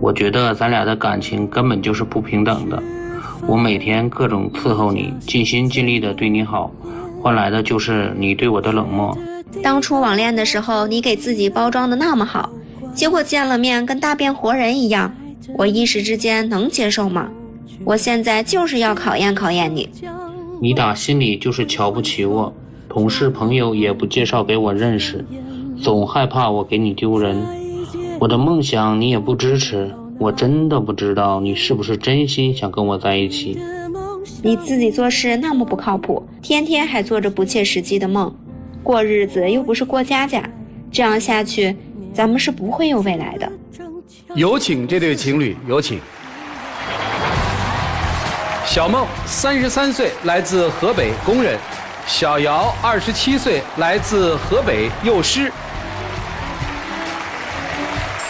我觉得咱俩的感情根本就是不平等的。我每天各种伺候你，尽心尽力的对你好，换来的就是你对我的冷漠。当初网恋的时候，你给自己包装的那么好，结果见了面跟大变活人一样，我一时之间能接受吗？我现在就是要考验考验你。你打心里就是瞧不起我，同事朋友也不介绍给我认识，总害怕我给你丢人。我的梦想你也不支持，我真的不知道你是不是真心想跟我在一起。你自己做事那么不靠谱，天天还做着不切实际的梦，过日子又不是过家家，这样下去咱们是不会有未来的。有请这对情侣，有请。小梦33岁，来自河北工人；小姚27岁，来自河北幼师。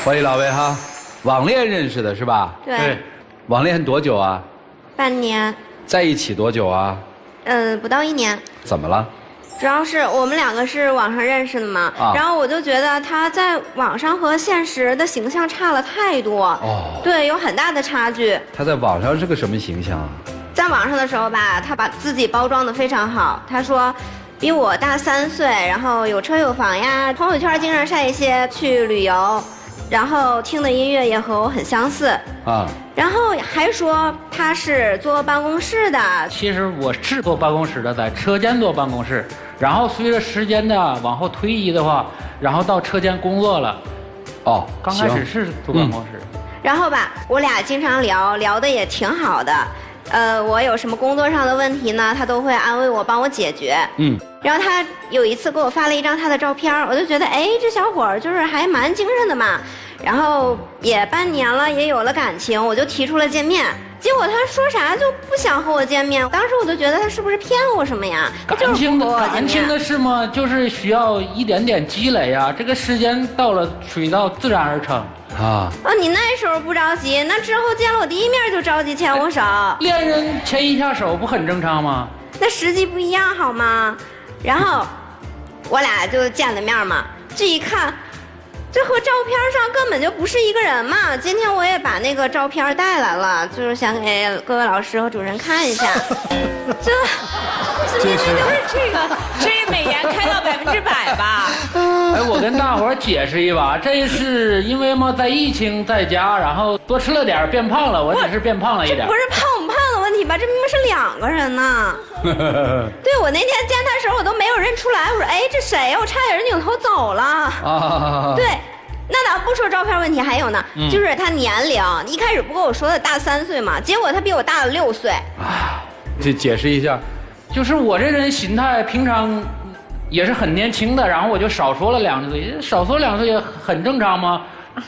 欢迎老魏哈，网恋认识的是吧？对。网恋多久啊？半年。在一起多久啊？不到1年。怎么了？主要是我们2个是网上认识的嘛，然后我就觉得他在网上和现实的形象差了太多。对，有很大的差距。他在网上是个什么形象啊？在网上的时候吧，他把自己包装得非常好。他说比我大3岁，然后有车有房呀，朋友圈经常晒一些去旅游，然后听的音乐也和我很相似啊。然后还说他是坐办公室的。其实我是坐办公室的，在车间坐办公室，然后随着时间的往后推移的话，然后到车间工作了。刚开始是坐办公室。然后吧，我俩经常聊的也挺好的。我有什么工作上的问题呢，他都会安慰我，帮我解决。然后他有一次给我发了一张他的照片，我就觉得，这小伙儿就是还蛮精神的嘛。然后也半年了，也有了感情，我就提出了见面。结果他说啥就不想和我见面，当时我就觉得他是不是骗我什么呀？感情的事嘛，就是需要一点点积累呀。这个时间到了，水到自然而成。你那时候不着急，那之后见了我第一面就着急牵我手。恋人牵一下手不很正常吗？那时机不一样好吗？然后我俩就见了面嘛，这一看，这和照片上根本就不是一个人嘛。今天我也把那个照片带来了，就是想给各位老师和主任看一下。这美颜开到100%吧？我跟大伙儿解释一把，这是因为嘛，在疫情在家，然后多吃了点变胖了，我只是变胖了一点。不是胖不胖的问题吧？这明明是2个人呢。对，我那天见他的时候我都没有认出来，我说这谁呀？我差点扭头走了。对。那咱不说照片问题，还有呢，就是他年龄，一开始不跟我说的大3岁嘛，结果他比我大了6岁。这解释一下。就是我这人心态平常也是很年轻的，然后我就少说了2岁，少说2岁也很正常吗？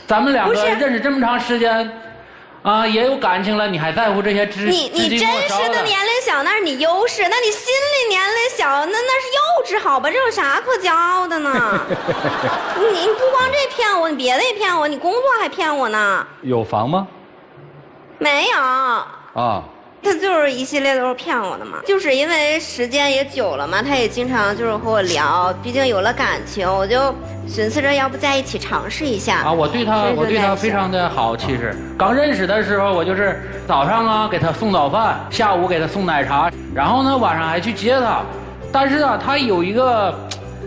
咱们2个认识这么长时间，也有感情了，你还在乎这些你真实的年龄小那是你优势，那你心理年龄小那是幼稚好吧？这有啥可骄傲的呢？你不光这骗我，你别的也骗我，你工作还骗我呢。有房吗？没有。他就是一系列都是骗我的嘛，就是因为时间也久了嘛，他也经常就是和我聊，毕竟有了感情，我就寻思着要不在一起尝试一下。我对他非常的好。其实刚认识的时候，我就是早上给他送早饭，下午给他送奶茶，然后呢晚上还去接他。但是他有一个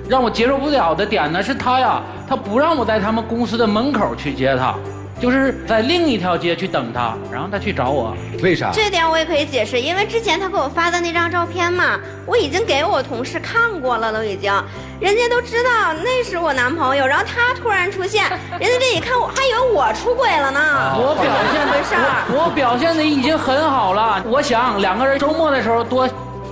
让我接受不了的点呢，是他不让我在他们公司的门口去接他。就是在另一条街去等他，然后他去找我。为啥？这点我也可以解释，因为之前他给我发的那张照片嘛，我已经给我同事看过了，都已经，人家都知道那是我男朋友，然后他突然出现，人家这一看我还以为我出轨了呢。我表现的已经很好了，我想2个人周末的时候多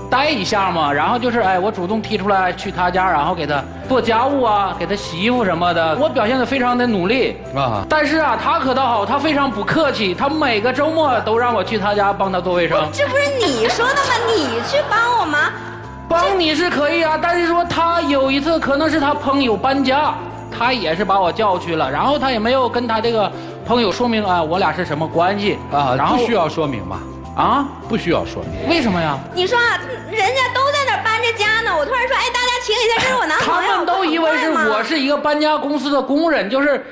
待一下嘛，然后就是我主动提出来去他家，然后给他做家务给他洗衣服什么的，我表现得非常的努力但是他可倒好，他非常不客气，他每个周末都让我去他家帮他做卫生。这不是你说的吗？你去帮我吗？帮你是可以但是说他有一次可能是他朋友搬家，他也是把我叫去了，然后他也没有跟他这个朋友说明我俩是什么关系然后不需要说明嘛。不需要说明。为什么呀？你说人家都在那儿搬着家呢，我突然说大家请一下，这是我男朋友。他们都以为是我是一个搬家公司的工人，就是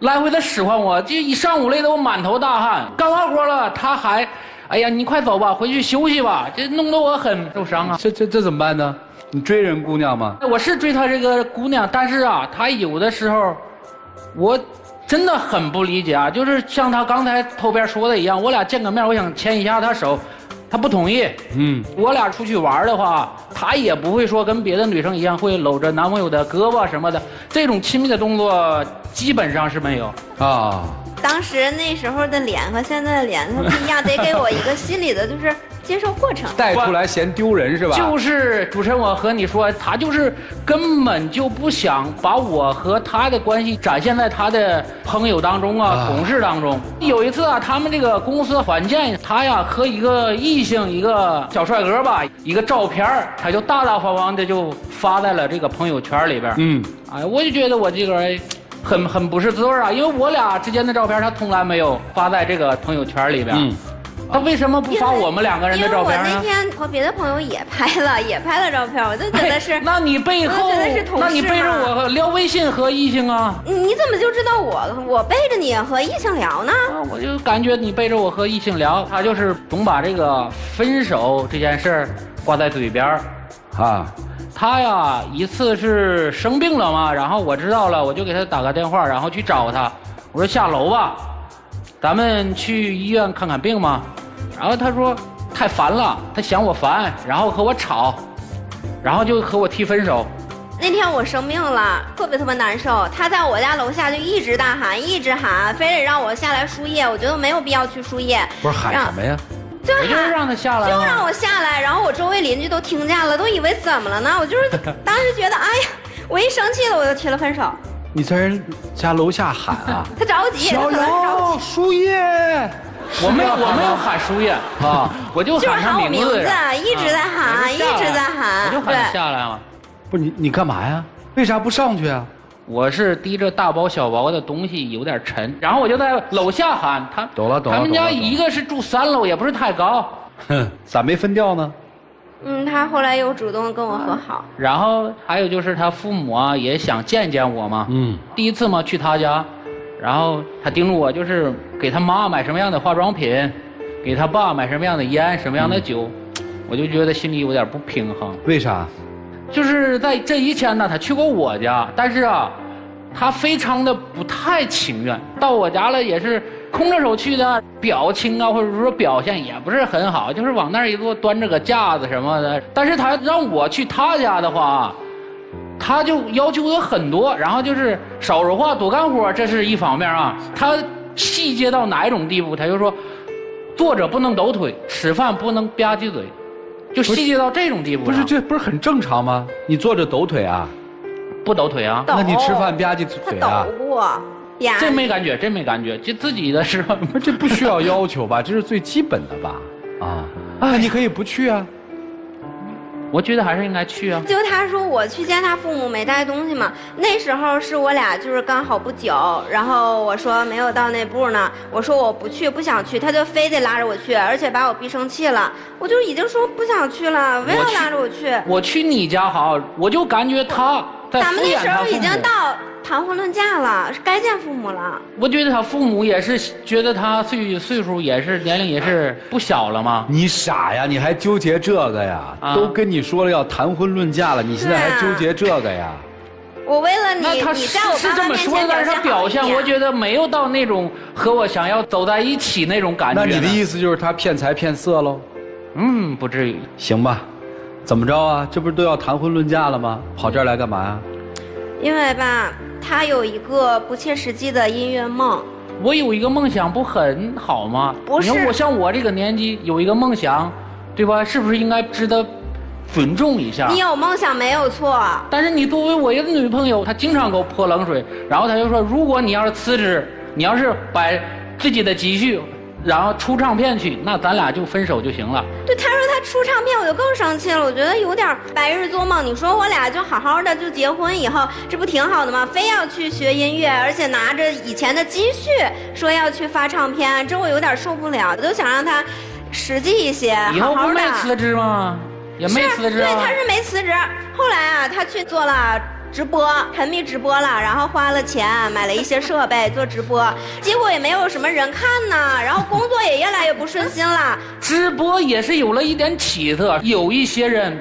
来回的使唤我，这一上午累得我满头大汗。干完活了，他还，哎呀，你快走吧，回去休息吧，这弄得我很受伤啊。这怎么办呢？你追人姑娘吗？我是追她这个姑娘，但是啊，她有的时候，我真的很不理解啊，就是像她刚才头边说的一样，我俩见个面，我想牵一下她手，她不同意。我俩出去玩的话，她也不会说跟别的女生一样会搂着男朋友的胳膊什么的，这种亲密的动作基本上是没有啊。当时那时候的脸和现在的脸它不一样，得给我一个心理的就是接受过程。带出来嫌丢人是吧？就是主持人，我和你说，他就是根本就不想把我和他的关系展现在他的朋友当中啊，同事当中。有一次啊，他们这个公司团建，他呀和一个异性，一个小帅哥吧，一个照片他就大大方方的就发在了这个朋友圈里边。哎，我就觉得我这个人很不是滋味啊，因为我俩之间的照片他从来没有发在这个朋友圈里边。他为什么不发我们两个人的照片呢？因为我那天和别的朋友也拍了照片，我就觉得是。那你背后，那你背着我聊微信和异性啊？你怎么就知道我背着你和异性聊呢？我就感觉你背着我和异性聊，他就是总把这个分手这件事儿挂在嘴边啊。他呀，一次是生病了嘛，然后我知道了，我就给他打个电话，然后去找他，我说下楼吧，咱们去医院看看病嘛。然后他说太烦了，他嫌我烦，然后和我吵，然后就和我提分手。那天我生病了，特别难受，他在我家楼下就一直大喊，一直喊，非得让我下来输液，我觉得没有必要去输液。不是喊什么呀？就是让他下来，就让我下来，然后我周围邻居都听见了，都以为怎么了呢？我就是当时觉得，哎呀，我一生气了，我就提了分手。你在人家楼下喊啊？他着急，小姚输液。我没有喊输液啊，我就喊他名字，一直在喊，一直在喊，我就喊他下来嘛。不是你干嘛呀？为啥不上去啊？我是提着大包小包的东西有点沉，然后我就在楼下喊他。懂了。他们家一个是住3楼，也不是太高。咋没分掉呢？他后来又主动跟我和好。然后还有就是他父母啊也想见见我嘛。第一次嘛去他家，然后他叮嘱我就是给他妈买什么样的化妆品，给他爸买什么样的烟，什么样的酒，我就觉得心里有点不平衡。为啥？就是在这以前呢，他去过我家，但是啊，他非常的不太情愿。到我家了也是空着手去的，表情啊或者说表现也不是很好，就是往那儿一坐，端着个架子什么的。但是他让我去他家的话，他就要求我很多，然后就是少说话多干活，这是一方面啊。他细节到哪一种地步，他就说，坐着不能抖腿，吃饭不能吧唧嘴。就细节到这种地步。不是，这不是很正常吗？你坐着抖腿啊？不抖腿啊？那你吃饭吧唧腿啊？他抖过，这没感觉，真没感觉。就自己的时候，这不需要要求吧？这是最基本的吧？啊，你可以不去啊。我觉得还是应该去啊。就他说我去见他父母没带东西嘛，那时候是我俩就是刚好不久，然后我说没有到那步呢，我说我不去，不想去，他就非得拉着我去，而且把我逼生气了，我就已经说不想去了，非要拉着我去。我去你家好，我就感觉他在咱们那时候已经到谈婚论嫁了，该见父母了。我觉得他父母也是觉得他岁数也是年龄也是不小了嘛。你傻呀，你还纠结这个呀？都跟你说了要谈婚论嫁了，你现在还纠结这个呀？我为了你，那他你在我是这么说，但是他表现我觉得没有到那种和我想要走在一起那种感觉。那你的意思就是他骗财骗色喽？不至于。行吧，怎么着啊？这不是都要谈婚论嫁了吗？跑这儿来干嘛呀？因为吧，他有一个不切实际的音乐梦。我有一个梦想不很好吗？不是，你看我像我这个年纪有一个梦想，对吧？是不是应该值得尊重一下？你有梦想没有错，但是你作为我一个女朋友，她经常给我泼冷水，然后她就说，如果你要是辞职，你要是把自己的积蓄然后出唱片去，那咱俩就分手就行了。对，他说他出唱片，我就更生气了。我觉得有点白日做梦。你说我俩就好好的就结婚以后，这不挺好的吗？非要去学音乐，而且拿着以前的积蓄说要去发唱片，这我有点受不了。我就想让他实际一些，以后不好好的。没辞职吗？也没辞职啊。对，他是没辞职。后来啊，他去做了直播，沉迷直播了，然后花了钱买了一些设备做直播，结果也没有什么人看呢，然后工作也越来越不顺心了。直播也是有了一点起色，有一些人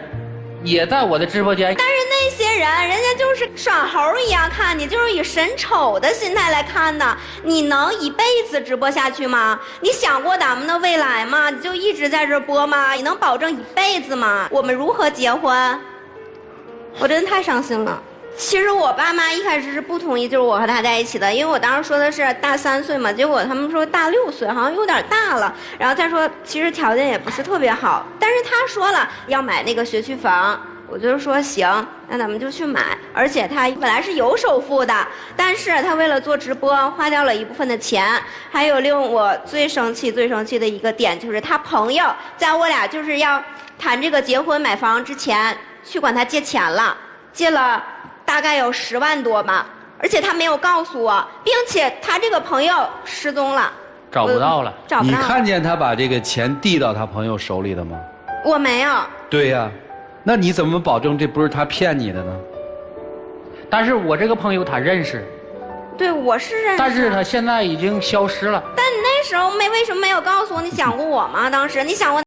也在我的直播间，但是那些人家就是耍猴一样看你，就是以审丑的心态来看的，你能一辈子直播下去吗？你想过咱们的未来吗？你就一直在这播吗？你能保证一辈子吗？我们如何结婚？我真的太伤心了。其实我爸妈一开始是不同意，就是我和他在一起的，因为我当时说的是大3岁嘛，结果他们说大6岁，好像有点大了。然后再说，其实条件也不是特别好，但是他说了要买那个学区房，我就说行，那咱们就去买。而且他本来是有首付的，但是他为了做直播花掉了一部分的钱。还有令我最生气的一个点就是他朋友在我俩就是要谈这个结婚买房之前去管他借钱了，借了大概有10万多吧，而且他没有告诉我，并且他这个朋友失踪了，找不到了。找不到了。你看见他把这个钱递到他朋友手里的吗？我没有。对呀，那你怎么保证这不是他骗你的呢？但是我这个朋友他认识，对，我是认识，但是他现在已经消失了。但你那时候为什么没有告诉我？你想过我吗？当时你想过？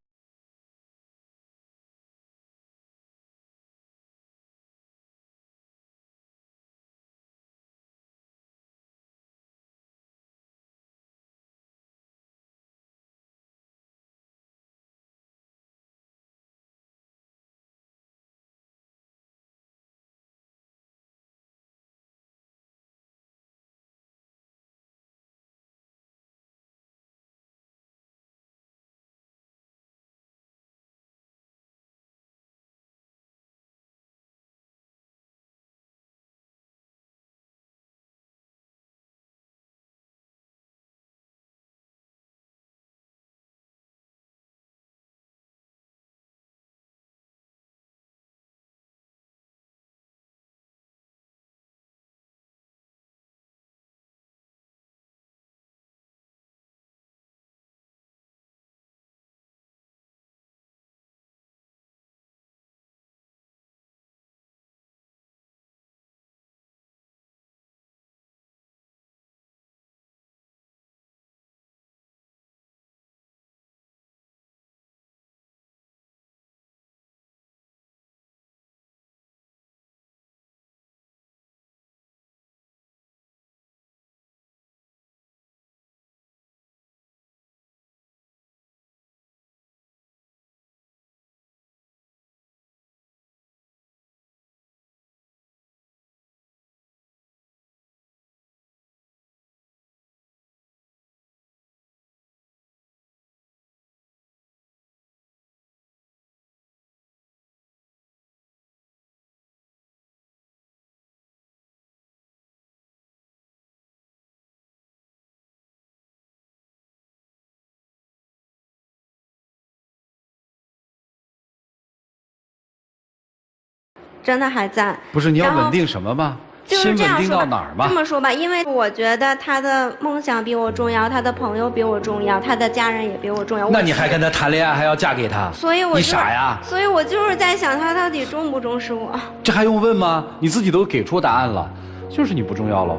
真的还在。不是，你要稳定什么吗？就是这样说吧，先稳定到哪儿嘛？这么说吧，因为我觉得他的梦想比我重要，他的朋友比我重要，他的家人也比我重要。那你还跟他谈恋爱，还要嫁给他？所以我你傻呀？所以我就是在想，他到底重不重视我？这还用问吗？你自己都给出答案了，就是你不重要了，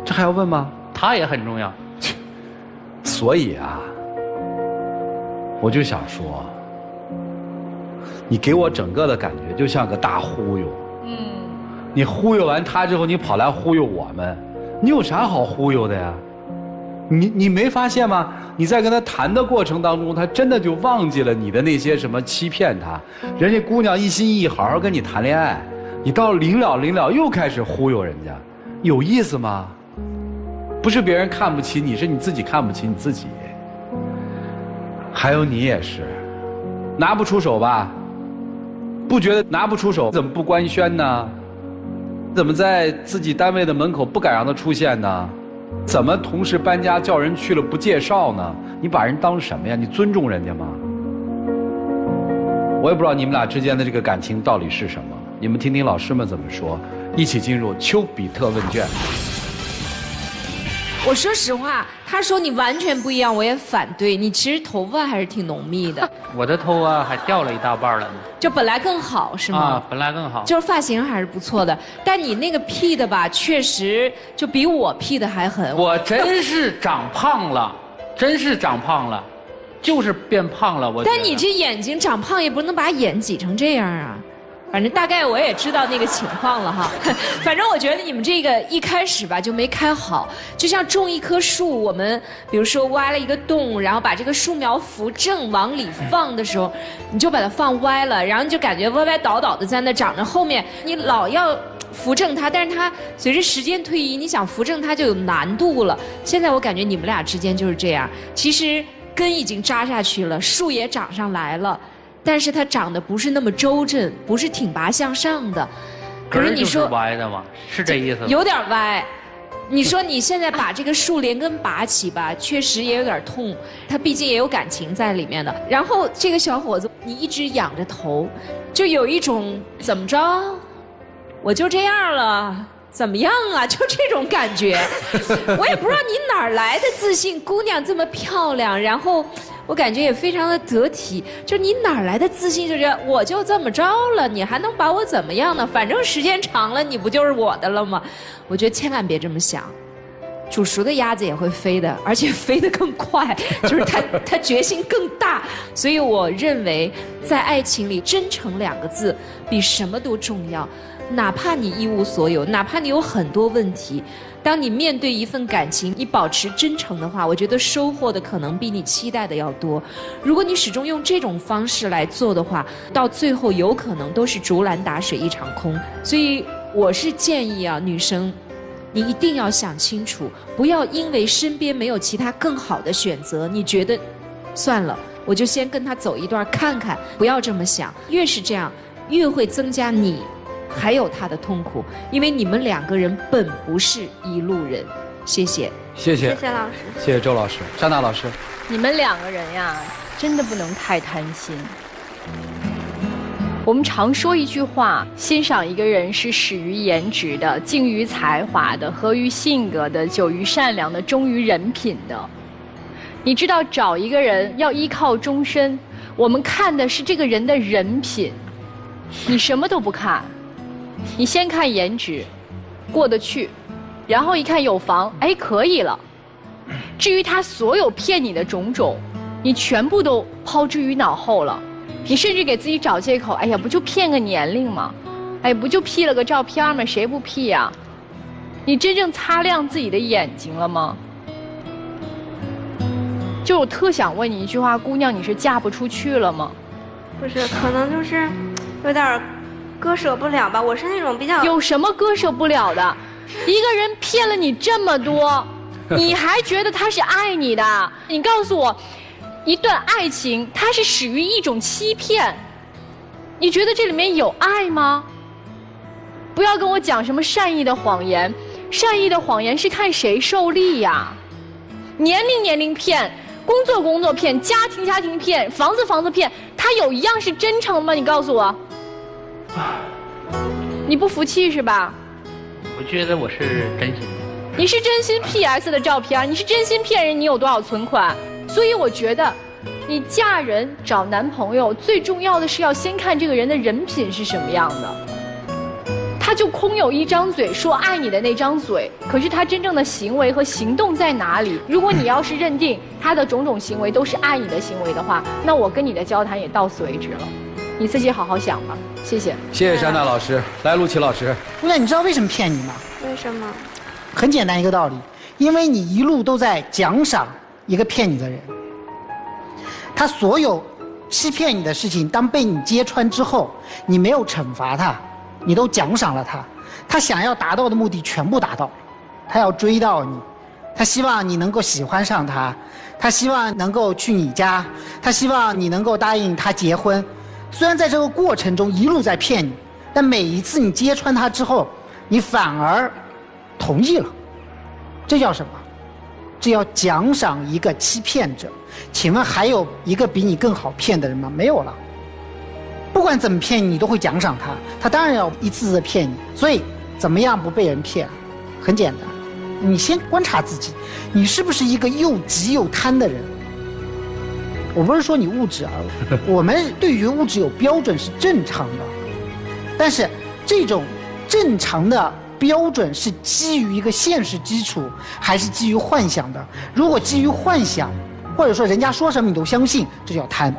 这还要问吗？他也很重要。所以啊，我就想说，你给我整个的感觉就像个大忽悠。你忽悠完他之后，你跑来忽悠我们，你有啥好忽悠的呀？你没发现吗？你在跟他谈的过程当中，他真的就忘记了你的那些什么欺骗他。人家姑娘一心一意好好跟你谈恋爱，你到临了又开始忽悠人家，有意思吗？不是别人看不起你，是你自己看不起你自己。还有你也是，拿不出手吧？不觉得拿不出手，怎么不官宣呢？怎么在自己单位的门口不敢让他出现呢？怎么同事搬家叫人去了不介绍呢？你把人当什么呀？你尊重人家吗？我也不知道你们俩之间的这个感情到底是什么，你们听听老师们怎么说。一起进入丘比特问卷。我说实话，他说你完全不一样，我也反对。你其实头发还是挺浓密的。我的头啊还掉了一大半了呢。就本来更好是吗？啊，本来更好。就是发型还是不错的，但你那个 P 的吧，确实就比我 P 的还狠。我真是长胖了，真是长胖了，就是变胖了。我。但你这眼睛长胖也不能把眼挤成这样啊。反正大概我也知道那个情况了哈，反正我觉得你们这个一开始吧就没开好，就像种一棵树，我们比如说挖了一个洞，然后把这个树苗扶正往里放的时候，你就把它放歪了，然后你就感觉歪歪倒倒的在那长着，后面你老要扶正它，但是它随着时间推移，你想扶正它就有难度了。现在我感觉你们俩之间就是这样，其实根已经扎下去了，树也长上来了。但是它长得不是那么周正，不是挺拔向上的。可是你说歪的吗？是这意思吗？有点歪。你说你现在把这个树连根拔起吧，确实也有点痛。它毕竟也有感情在里面的。然后这个小伙子，你一直仰着头，就有一种怎么着，我就这样了。怎么样啊？就这种感觉，我也不知道你哪儿来的自信。姑娘这么漂亮，然后我感觉也非常的得体。就你哪儿来的自信？就是我就这么着了，你还能把我怎么样呢？反正时间长了，你不就是我的了吗？我觉得千万别这么想。煮熟的鸭子也会飞的，而且飞得更快，就是它决心更大。所以我认为，在爱情里，真诚2个字比什么都重要。哪怕你一无所有，哪怕你有很多问题，当你面对一份感情，你保持真诚的话，我觉得收获的可能比你期待的要多。如果你始终用这种方式来做的话，到最后有可能都是竹篮打水一场空。所以我是建议啊，女生，你一定要想清楚，不要因为身边没有其他更好的选择，你觉得算了，我就先跟他走一段看看。不要这么想，越是这样，越会增加你还有他的痛苦，因为你们2个人本不是一路人。谢谢，谢谢，谢谢老师，谢谢周老师，张娜老师。你们2个人呀，真的不能太贪心。我们常说一句话，欣赏一个人是始于颜值的，敬于才华的，合于性格的，久于善良的，忠于人品的。你知道，找一个人要依靠终身，我们看的是这个人的人品，你什么都不看。你先看颜值，过得去，然后一看有房，哎，可以了。至于他所有骗你的种种，你全部都抛之于脑后了。你甚至给自己找借口，哎呀，不就骗个年龄吗？哎，不就 P 了个照片吗？谁不 P 呀？你真正擦亮自己的眼睛了吗？就我特想问你一句话，姑娘，你是嫁不出去了吗？不是，可能就是有点割舍不了吧。我是那种比较……有什么割舍不了的？一个人骗了你这么多，你还觉得他是爱你的？你告诉我，一段爱情它是始于一种欺骗，你觉得这里面有爱吗？不要跟我讲什么善意的谎言，善意的谎言是看谁受利呀。年龄骗，工作骗，家庭骗，房子骗，它有一样是真诚吗？你告诉我。你不服气是吧？我觉得我是真心的。你是真心 PS 的照片，你是真心骗人，你有多少存款？所以我觉得，你嫁人找男朋友最重要的是要先看这个人的人品是什么样的。他就空有一张嘴说爱你的那张嘴，可是他真正的行为和行动在哪里？如果你要是认定他的种种行为都是爱你的行为的话，那我跟你的交谈也到此为止了。你自己好好想吧。谢谢。谢谢珊娜老师。来，陆琪老师。姑娘，你知道为什么骗你吗？为什么？很简单一个道理，因为你一路都在奖赏一个骗你的人，他所有欺骗你的事情，当被你揭穿之后，你没有惩罚他，你都奖赏了他，他想要达到的目的全部达到，他要追到你，他希望你能够喜欢上他，他希望能够去你家，他希望你能够答应他结婚。虽然在这个过程中一路在骗你，但每一次你揭穿他之后，你反而同意了，这叫什么？这叫奖赏一个欺骗者。请问还有一个比你更好骗的人吗？没有了。不管怎么骗你，都会奖赏他，他当然要一次次的骗你。所以怎么样不被人骗？很简单，你先观察自己，你是不是一个又急又贪的人？我不是说你物质啊，我们对于物质有标准是正常的，但是这种正常的标准是基于一个现实基础，还是基于幻想的？如果基于幻想，或者说人家说什么你都相信，这叫贪。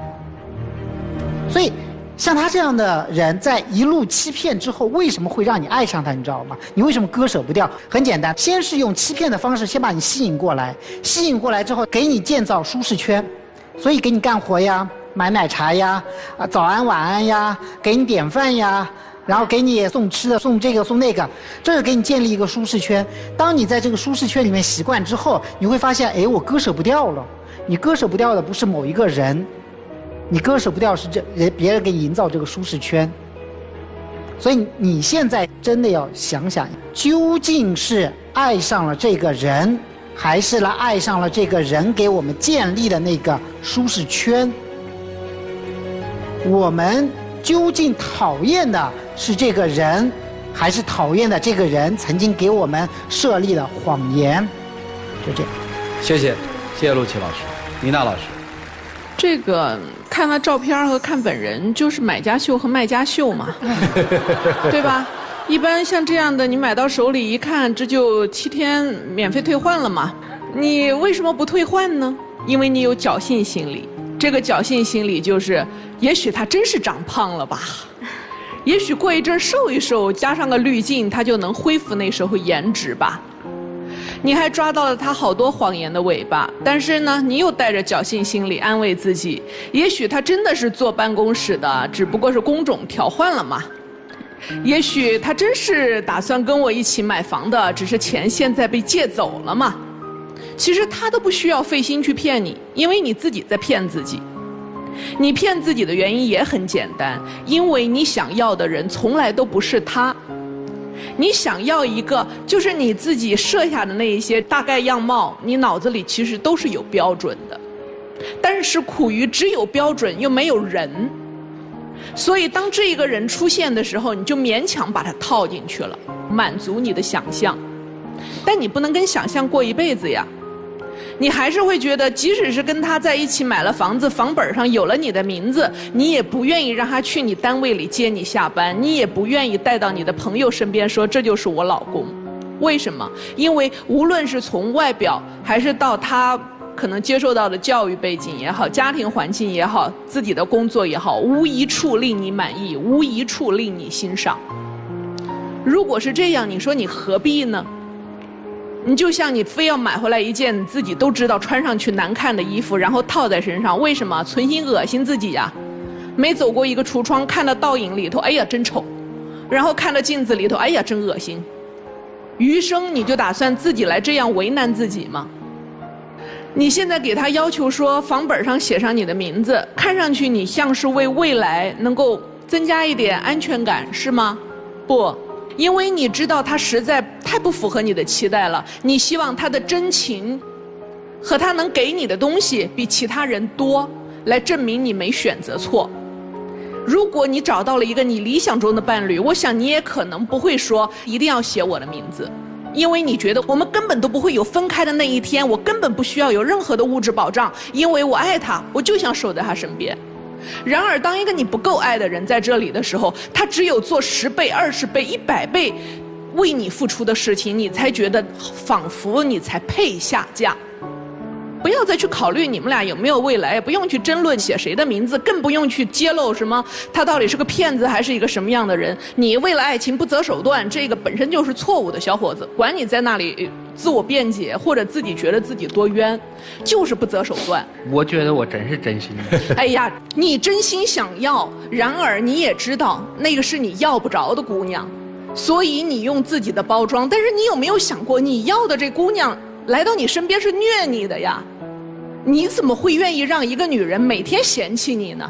所以像他这样的人，在一路欺骗之后，为什么会让你爱上他？你知道吗？你为什么割舍不掉？很简单，先是用欺骗的方式先把你吸引过来，吸引过来之后给你建造舒适圈，所以给你干活呀，买奶茶呀，早安晚安呀，给你点饭呀，然后给你送吃的，送这个送那个，这是给你建立一个舒适圈。当你在这个舒适圈里面习惯之后，你会发现，哎，我割舍不掉了。你割舍不掉的不是某一个人，你割舍不掉是别人给你营造这个舒适圈。所以你现在真的要想想，究竟是爱上了这个人，还是爱上了这个人给我们建立的那个舒适圈？我们究竟讨厌的是这个人，还是讨厌的这个人曾经给我们设立了谎言？就这样。谢谢陆琪老师。妮娜老师，这个看了照片和看本人就是买家秀和卖家秀嘛，对吧？一般像这样的，你买到手里一看，这就7天免费退换了嘛。你为什么不退换呢？因为你有侥幸心理。这个侥幸心理就是，也许他真是长胖了吧，也许过一阵瘦一瘦，加上个滤镜，他就能恢复那时候颜值吧。你还抓到了他好多谎言的尾巴，但是呢，你又带着侥幸心理安慰自己，也许他真的是坐办公室的，只不过是工种调换了嘛。也许他真是打算跟我一起买房的，只是钱现在被借走了嘛。其实他都不需要费心去骗你，因为你自己在骗自己。你骗自己的原因也很简单，因为你想要的人从来都不是他。你想要一个就是你自己设下的那一些大概样貌，你脑子里其实都是有标准的，但是苦于只有标准又没有人，所以当这一个人出现的时候，你就勉强把它套进去了，满足你的想象。但你不能跟想象过一辈子呀，你还是会觉得，即使是跟他在一起买了房子，房本上有了你的名字，你也不愿意让他去你单位里接你下班，你也不愿意带到你的朋友身边说这就是我老公。为什么？因为无论是从外表还是到他可能接受到的教育背景也好，家庭环境也好，自己的工作也好，无一处令你满意，无一处令你欣赏。如果是这样，你说你何必呢？你就像你非要买回来一件自己都知道穿上去难看的衣服，然后套在身上，为什么？存心恶心自己呀。没走过一个橱窗，看到倒影里头，哎呀真丑，然后看到镜子里头，哎呀真恶心。余生你就打算自己来这样为难自己吗？你现在给他要求说房本上写上你的名字，看上去你像是为未来能够增加一点安全感，是吗？不，因为你知道他实在太不符合你的期待了，你希望他的真情和他能给你的东西比其他人多，来证明你没选择错。如果你找到了一个你理想中的伴侣，我想你也可能不会说一定要写我的名字，因为你觉得我们根本都不会有分开的那一天，我根本不需要有任何的物质保障，因为我爱他，我就想守在他身边。然而当一个你不够爱的人在这里的时候，他只有做10倍、20倍、100倍为你付出的事情，你才觉得仿佛你才配下嫁。不要再去考虑你们俩有没有未来，不用去争论写谁的名字，更不用去揭露什么他到底是个骗子还是一个什么样的人。你为了爱情不择手段，这个本身就是错误的，小伙子，管你在那里自我辩解或者自己觉得自己多冤，就是不择手段。我觉得我真是真心的。哎呀，你真心想要，然而你也知道那个是你要不着的姑娘，所以你用自己的包装。但是你有没有想过，你要的这姑娘来到你身边是虐你的呀？你怎么会愿意让一个女人每天嫌弃你呢？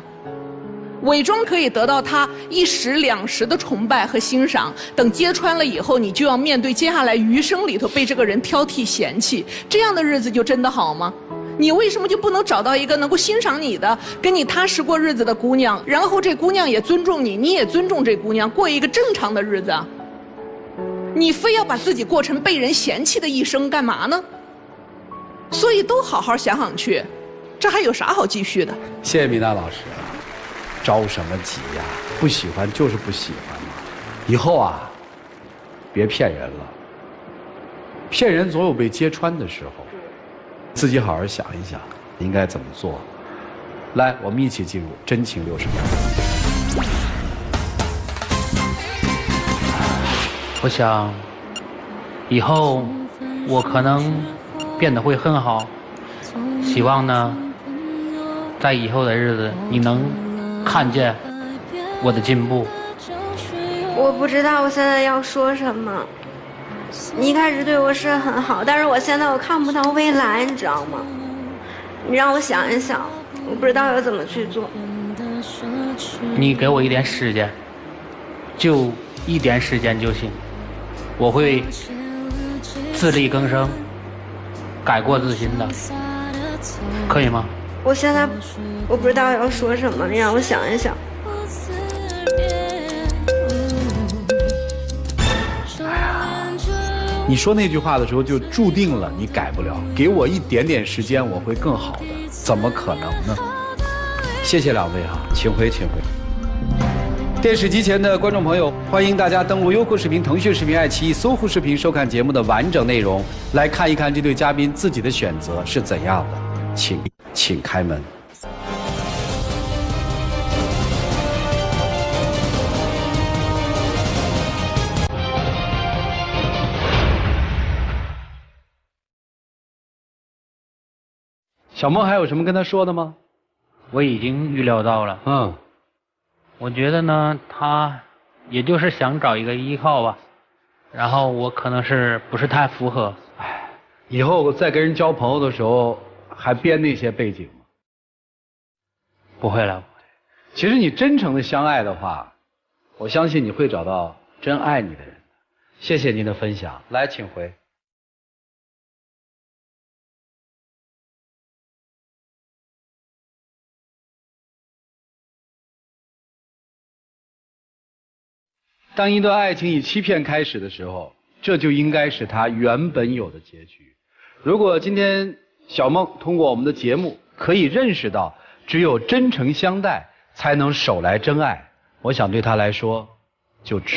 伪装可以得到她1时2时的崇拜和欣赏，等揭穿了以后，你就要面对接下来余生里头被这个人挑剔嫌弃，这样的日子就真的好吗？你为什么就不能找到一个能够欣赏你的，跟你踏实过日子的姑娘，然后这姑娘也尊重你，你也尊重这姑娘，过一个正常的日子啊？你非要把自己过成被人嫌弃的一生干嘛呢？所以都好好想想去，这还有啥好继续的？谢谢米娜老师，着什么急呀？不喜欢就是不喜欢嘛。以后啊，别骗人了，骗人总有被揭穿的时候，自己好好想一想，应该怎么做。来，我们一起进入真情60秒。我想，以后我可能变得会很好。希望呢，在以后的日子，你能看见我的进步。我不知道我现在要说什么。你一开始对我是很好，但是我现在我看不到未来，你知道吗？你让我想一想，我不知道要怎么去做。你给我一点时间，就一点时间就行。我会自力更生，改过自新的，可以吗？我现在我不知道要说什么，你让我想一想。你说那句话的时候，就注定了你改不了。给我一点点时间，我会更好的，怎么可能呢？谢谢两位哈，请回，请回。电视机前的观众朋友，欢迎大家登录优酷视频、腾讯视频、爱奇艺、搜狐视频收看节目的完整内容，来看一看这对嘉宾自己的选择是怎样的。请开门。小梦还有什么跟他说的吗？我已经预料到了。我觉得呢，他也就是想找一个依靠吧，然后我可能是不是太符合。以后再跟人交朋友的时候，还编那些背景吗？不会了，不会。其实你真诚的相爱的话，我相信你会找到真爱你的人。谢谢您的分享，来，请回。当一段爱情以欺骗开始的时候，这就应该是它原本有的结局。如果今天小梦通过我们的节目可以认识到，只有真诚相待才能手来真爱，我想对她来说就值。